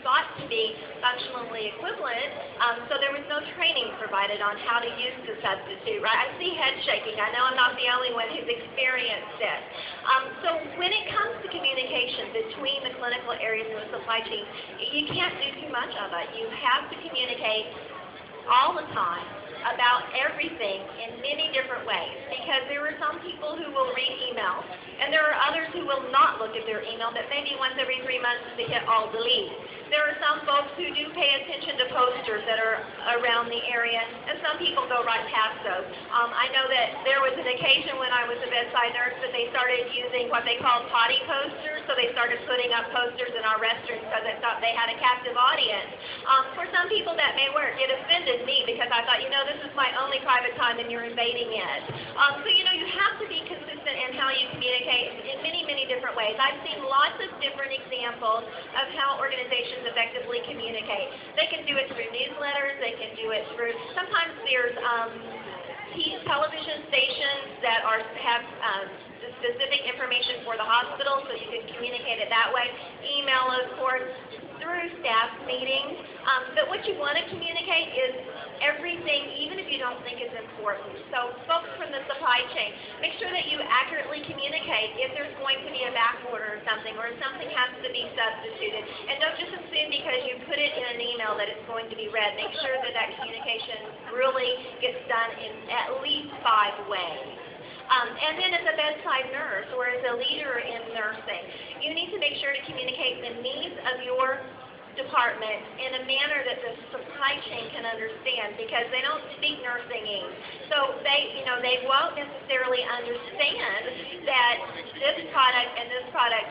thought to be functionally equivalent, so there was no training provided on how to use the substitute, right? I see head shaking. I know I'm not the only one who's experienced it. So when it comes to communication between the clinical areas and the supply chain, you can't do too much of it. You have to communicate all the time about everything in many different ways, because there are some people who will read emails, and there are others who will not look at their email, but maybe once every 3 months they hit all delete. There are some folks who do pay attention to posters that are around the area, and some people go right past those. I know that there was an occasion when I was a bedside nurse that they started using what they call potty posters, so they started putting up posters in our restrooms because they thought they had a captive audience. For some people that may work. It offended me because I thought, this is my only private time and you're invading it. So you have to be consistent in how you communicate in many, many different ways. I've seen lots of different examples of how organizations effectively communicate. They can do it through newsletters, they can do it through, sometimes there's television stations that have specific information for the hospital, so you can communicate it that way. Email, of course, through staff meetings. But what you want to communicate is everything, even if you don't think it's important. So folks from the supply chain, make sure that you accurately communicate if there's going to be a back order or something has to be substituted. And don't just assume because you put it in an email that it's going to be read. Make sure that that communication really gets done in at least 5 ways. And then as a bedside nurse or as a leader in nursing, you need to make sure to communicate the needs of your department in a manner that the supply chain can understand, because they don't speak nursingese. So they won't necessarily understand that this product and this product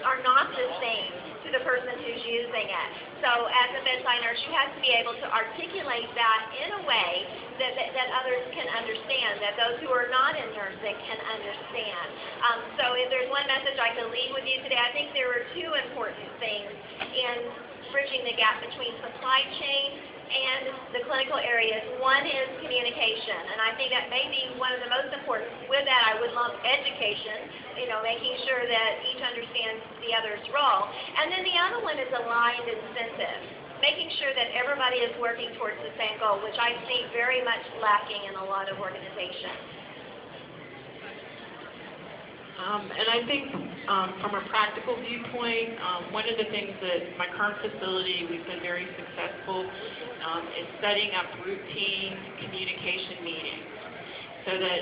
are not the same to the person who's using it. So as a bedside nurse, you have to be able to articulate that in a way that others can understand, that those who are not in nursing can understand. So if there's one message I can leave with you today, I think there are 2 important things in bridging the gap between supply chain and the clinical areas. One is communication, and I think that may be one of the most important. With that, I would lump education, making sure that each understands the other's role. And then the other one is aligned incentives, making sure that everybody is working towards the same goal, which I see very much lacking in a lot of organizations. And I think from a practical viewpoint, one of the things that my current facility, we've been very successful is setting up routine communication meetings so that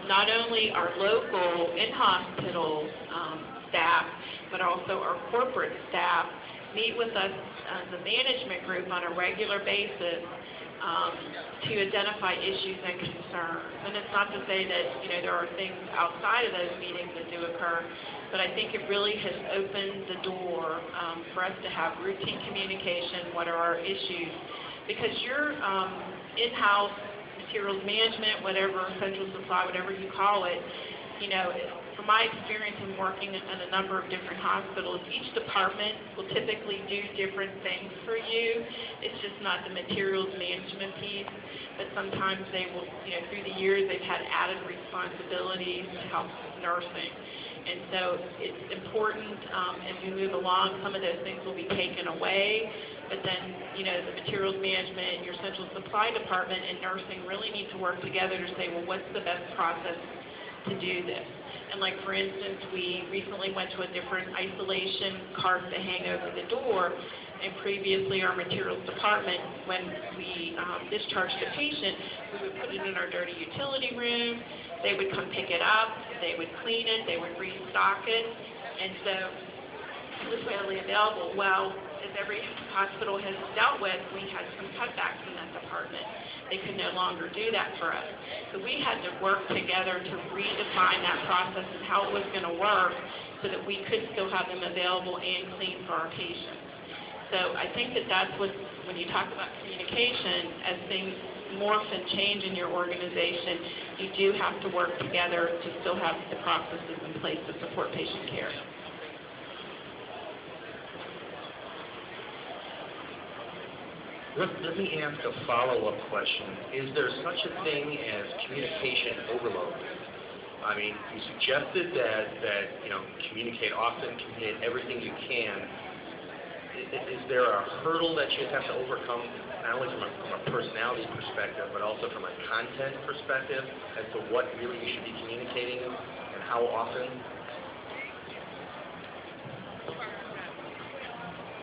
not only our local in-hospital staff, but also our corporate staff meet with us as a management group on a regular basis to identify issues and concerns. And it's not to say that there are things outside of those meetings that do occur, but I think it really has opened the door for us to have routine communication. What are our issues? Because your in-house materials management, whatever, central supply, whatever you call it, from my experience in working in a number of different hospitals, each department will typically do different things for you. It's just not the materials management piece, but sometimes they will, through the years, they've had added responsibilities to help nursing. And so it's important as we move along, some of those things will be taken away, but then, the materials management and your central supply department and nursing really need to work together to say, well, what's the best process to do this? And like, for instance, we recently went to a different isolation cart to hang over the door, and previously our materials department, when we discharged a patient, we would put it in our dirty utility room, they would come pick it up, they would clean it, they would restock it, and so it was readily available. Well, as every hospital has dealt with, we had some cutbacks in that department. They could no longer do that for us. So we had to work together to redefine that process and how it was going to work so that we could still have them available and clean for our patients. So I think that that's what, when you talk about communication, as things morph and change in your organization, you do have to work together to still have the processes in place to support patient care. Let me ask a follow-up question. Is there such a thing as communication overload? I mean, you suggested that communicate often, communicate everything you can. is there a hurdle that you have to overcome, not only from a personality perspective, but also from a content perspective, as to what really you should be communicating and how often?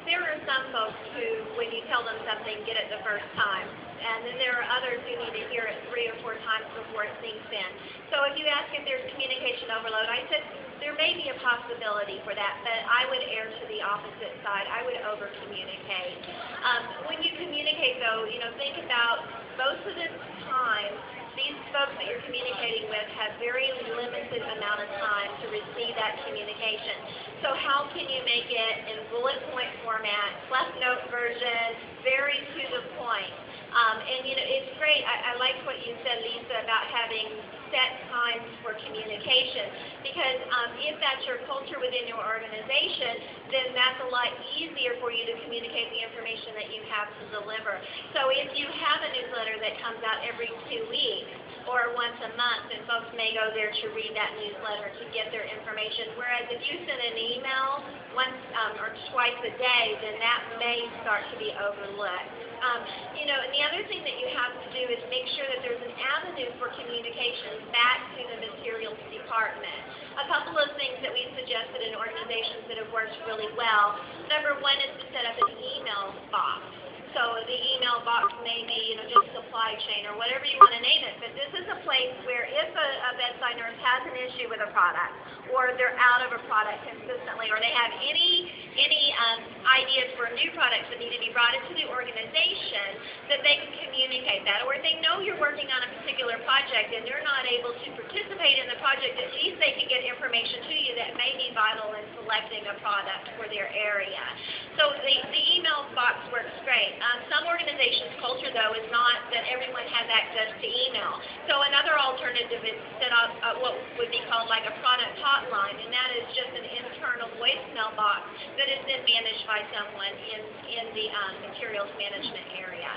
There are some folks who, when you tell them something, get it the first time. And then there are others who need to hear it 3 or 4 times before it sinks in. So if you ask if there's communication overload, I said there may be a possibility for that, but I would err to the opposite side. I would over-communicate. When you communicate, though, think about most of the time, these folks that you're communicating with have very limited amount of time to receive that communication. So how can you make it in bullet point format, left note version, very to the point? It's great. I like what you said, Lisa, about having set times for communication, because if that's your culture within your organization, then that's a lot easier for you to communicate the information that you have to deliver. So if you have a newsletter that comes out every 2 weeks or once a month, then folks may go there to read that newsletter to get their information, whereas if you send an email once or twice a day, then that may start to be overlooked. And the other thing that you have to do is make sure that there's an avenue for communication back to the materials department. A couple of things that we've suggested in organizations that have worked really well. Number one is to set up an email box. So the email box may be, just supply chain or whatever you want to name it. But this is a place where if a bedside nurse has an issue with a product, or they're out of a product consistently, or they have any ideas for new products that need to be brought into the organization, that they can communicate that. Or if they know you're working on a particular project and they're not able to participate in the project, at least they can get information to you that may be vital in selecting a product for their area. So the email box works great. Some organizations' culture, though, is not that everyone has access to email. So another alternative is to set up what would be called like a product hotline, and that is just an internal voicemail box that is then managed by someone in the materials management area.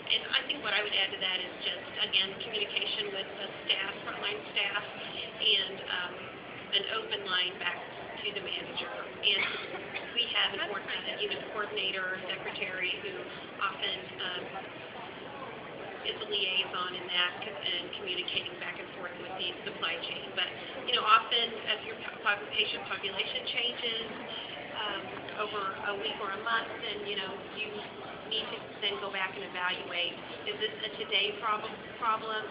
And I think what I would add to that is just, again, communication with the staff, frontline staff, and an open line back to the manager. And we have an unit coordinator, secretary, who often is a liaison in that and communicating back and forth with the supply chain. But, often as your patient population changes over a week or a month, then, you need to then go back and evaluate, is this a today problem,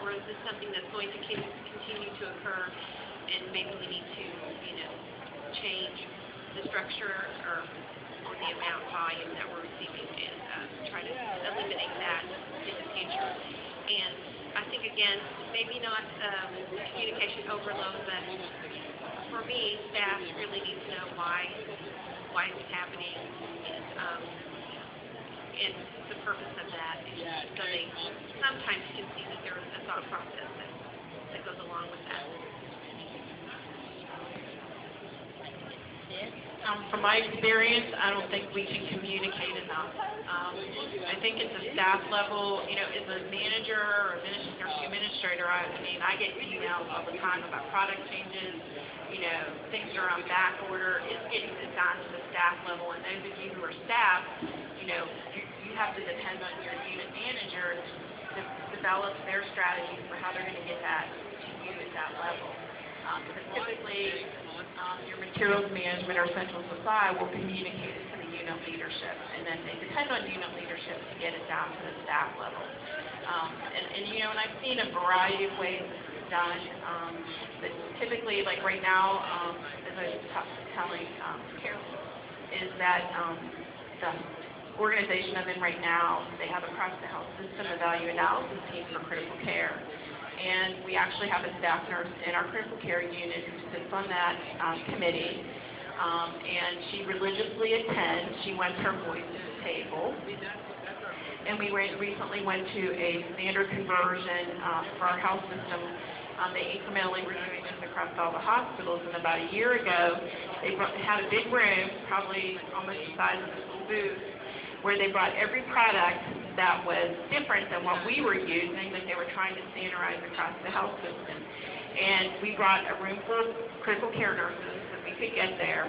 or is this something that's going to continue to occur, and maybe we need to, change the structure or the amount volume that we're receiving and try to eliminate that in the future. And I think, again, maybe not communication overload, but for me, staff really need to know why it's happening and the purpose of that. And so they sometimes can see that there's a thought process that goes along with that. From my experience, I don't think we can communicate enough. I think at the staff level, as a manager or nursing administrator, I get emails all the time about product changes, things are on back order. It's getting this down to the staff level, and those of you who are staff, you have to depend on your unit manager to develop their strategies for how they're going to get that to you at that level. Because typically, your materials management or central supply will communicate it to the unit leadership, and then they depend on unit leadership to get it down to the staff level. And I've seen a variety of ways this is done. But typically, like right now, as I was telling Carol, is that the organization I'm in right now, they have across the health system a value analysis team for critical care. And we actually have a staff nurse in our critical care unit who sits on that committee, and she religiously attends. She wants her voice to the table. And we recently went to a standard conversion for our health system. They incrementally were doing this across all the hospitals, and about a year ago, they had a big room, probably almost the size of this little booth, where they brought every product that was different than what we were using, that they were trying to standardize across the health system. and we brought a room full of critical care nurses that we could get there.